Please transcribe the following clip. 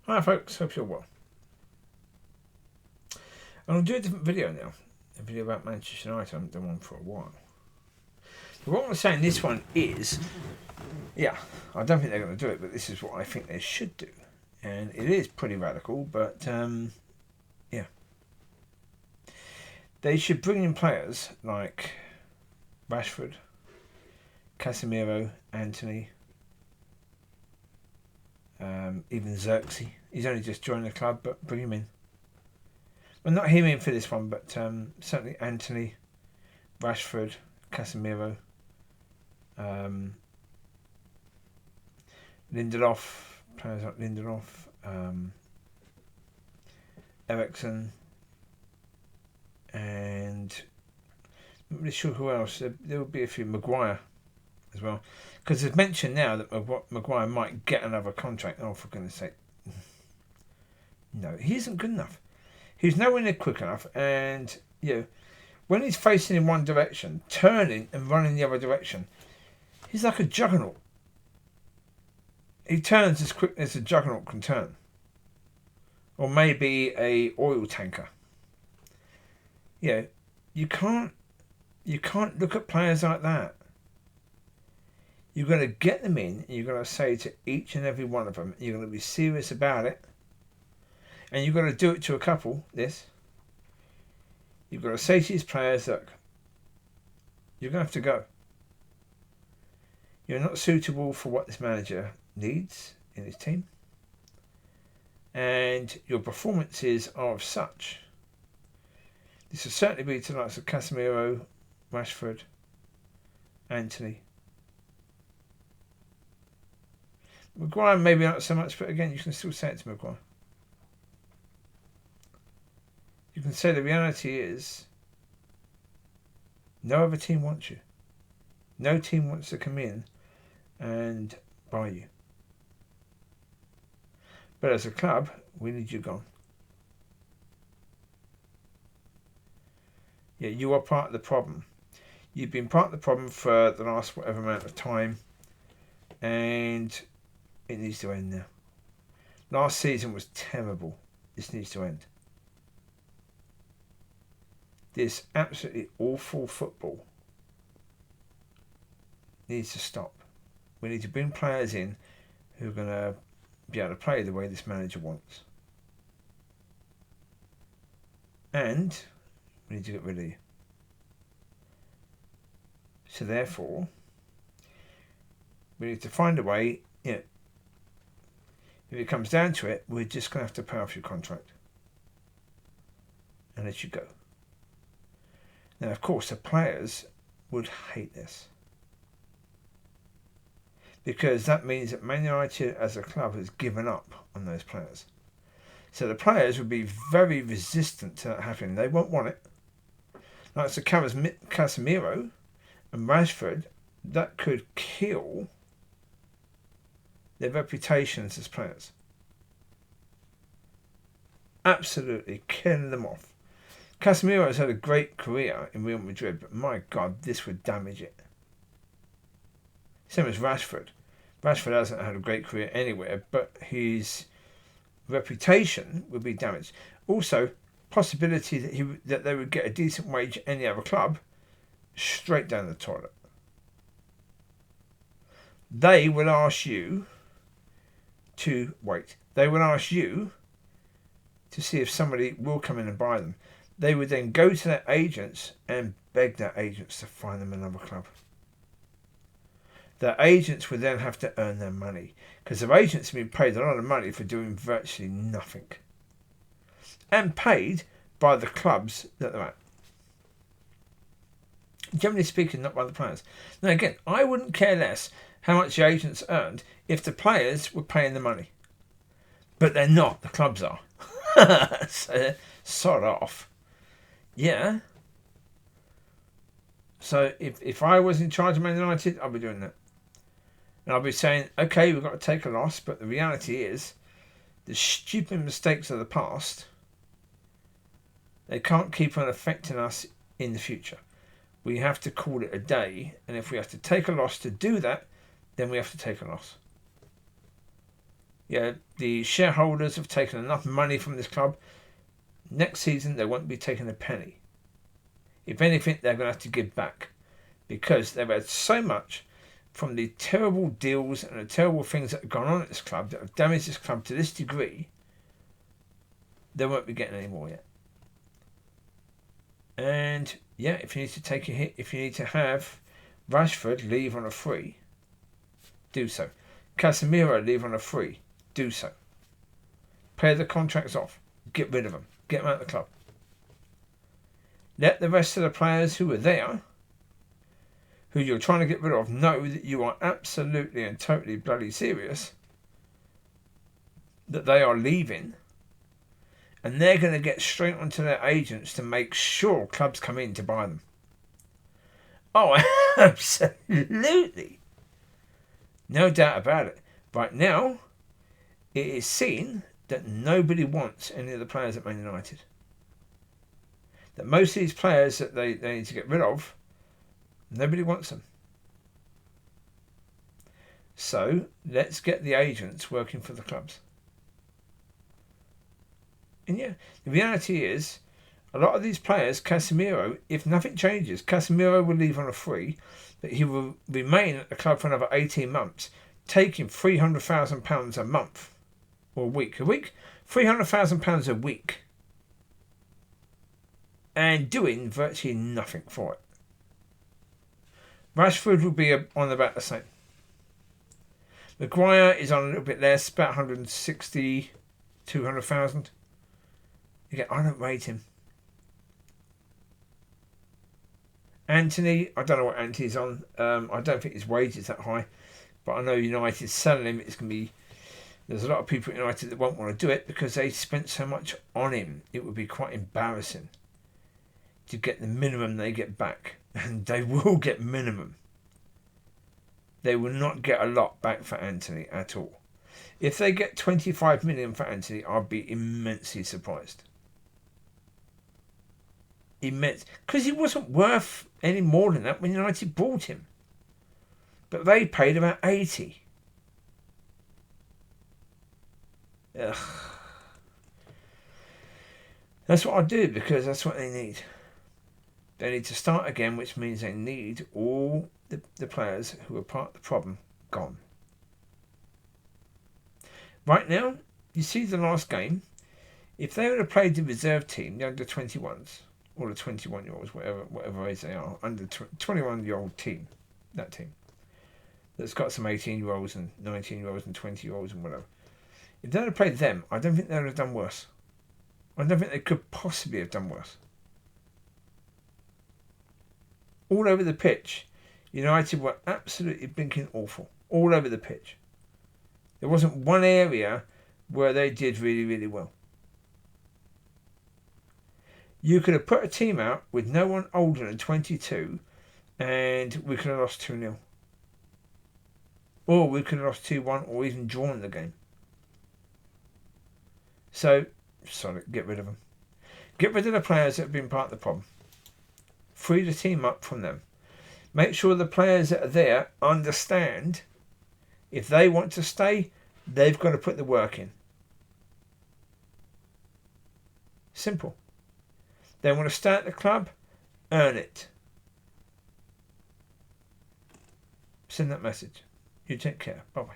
Hi folks, hope you're well. I'm going to do a different video now. A video about Manchester United. I haven't done one for a while. But what I'm saying this one is, I don't think they're going to do it, but this is what I think they should do. And it is pretty radical, but they should bring in players like Rashford, Casemiro, Antony, even Xerxes. He's only just joined the club, but bring him in. Well, not him in for this one, but certainly Antony, Rashford, Casemiro, Lindelof, players like Lindelof, Eriksen, and I'm not really sure who else. There will be a few. Maguire as well, because it's mentioned now that Maguire might get another contract. Oh, for goodness sake! No, he isn't good enough. He's nowhere near quick enough, and when he's facing in one direction, turning and running the other direction, he's like a juggernaut. He turns as quick as a juggernaut can turn, or maybe a oil tanker. You can't look at players like that. You're going to get them in, and you're going to say to each and every one of them, you're going to be serious about it, and you've got to do it to a couple. You've got to say to these players, look, you're going to have to go. You're not suitable for what this manager needs in his team, and your performances are of such. This will certainly be to the likes of Casemiro, Rashford, Antony. Maguire maybe not so much, but again, you can still say it to Maguire. You can say the reality is no other team wants you. No team wants to come in and buy you. But as a club, we need you gone. Yeah, you are part of the problem. You've been part of the problem for the last whatever amount of time, and it needs to end now. Last season was terrible. This needs to end. This absolutely awful football needs to stop. We need to bring players in who are going to be able to play the way this manager wants. And we need to get rid of you. So therefore, we need to find a way, if it comes down to it, we're just going to have to pay off your contract and let you go. Now, of course, the players would hate this, because that means that Man United as a club has given up on those players. So the players would be very resistant to that happening. They won't want it. Like so Casemiro and Rashford, that could kill their reputations as players. Absolutely killing them off. Casemiro has had a great career in Real Madrid, but my God, this would damage it. Same as Rashford. Rashford hasn't had a great career anywhere, but his reputation would be damaged. Also, possibility that they would get a decent wage at any other club, straight down the toilet. They will ask you to wait. They will ask you to see if somebody will come in and buy them. They would then go to their agents and beg their agents to find them another club. Their agents would then have to earn their money, because their agents have been paid a lot of money for doing virtually nothing, and paid by the clubs that they're at. Generally speaking, not by the players. Now again, I wouldn't care less how much the agents earned if the players were paying the money. But they're not, the clubs are. So, sod off. Yeah. So if I was in charge of Man United, I'd be doing that. And I'll be saying, okay, we've got to take a loss, but the reality is, the stupid mistakes of the past, they can't keep on affecting us in the future. We have to call it a day, and if we have to take a loss to do that, then we have to take a loss. Yeah, the shareholders have taken enough money from this club. Next season, they won't be taking a penny. If anything, they're going to have to give back because they've had so much from the terrible deals and the terrible things that have gone on at this club that have damaged this club to this degree. They won't be getting any more yet. And yeah, if you need to take a hit, if you need to have Rashford leave on a free, do so. Casemiro leave on a free, do so. Pay the contracts off, get rid of them, get them out of the club. Let the rest of the players who are there, who you're trying to get rid of, know that you are absolutely and totally bloody serious, that they are leaving, and they're going to get straight onto their agents to make sure clubs come in to buy them. Oh, absolutely. No doubt about it. Right now, it is seen that nobody wants any of the players at Man United. That most of these players that they need to get rid of, nobody wants them. So let's get the agents working for the clubs. And yeah, the reality is, a lot of these players, Casemiro, if nothing changes, Casemiro will leave on a free, but he will remain at the club for another 18 months, taking £300,000 a month or a week. £300,000 a week, and doing virtually nothing for it. Rashford will be on about the same. Maguire is on a little bit less, about 160, 200,000. Again, I don't rate him. Anthony, I don't know what Anthony's on. I don't think his wage is that high, but I know United's selling him. It's going to be. There's a lot of people at United that won't want to do it because they spent so much on him. It would be quite embarrassing to get the minimum they get back, and they will get minimum. They will not get a lot back for Anthony at all. If they get 25 million for Anthony, I'll be immensely surprised. Immense, because he wasn't worth any more than that when United bought him. But they paid about 80. Ugh. That's what I do, because that's what they need. They need to start again, which means they need all the players who are part of the problem gone. Right now, you see the last game, if they would have played the reserve team, the under-21s, or the 21-year-olds, whatever age they are, under 21-year-old team, that team, that's got some 18-year-olds and 19-year-olds and 20-year-olds and whatever. If they would have played them, I don't think they would have done worse. I don't think they could possibly have done worse. All over the pitch, United were absolutely blinking awful. All over the pitch. There wasn't one area where they did really, really well. You could have put a team out with no one older than 22 and we could have lost 2-0. Or we could have lost 2-1 or even drawn the game. So, sorry, get rid of them. Get rid of the players that have been part of the problem. Free the team up from them. Make sure the players that are there understand if they want to stay, they've got to put the work in. Simple. They want to stay at the club, earn it. Send that message. You take care. Bye-bye.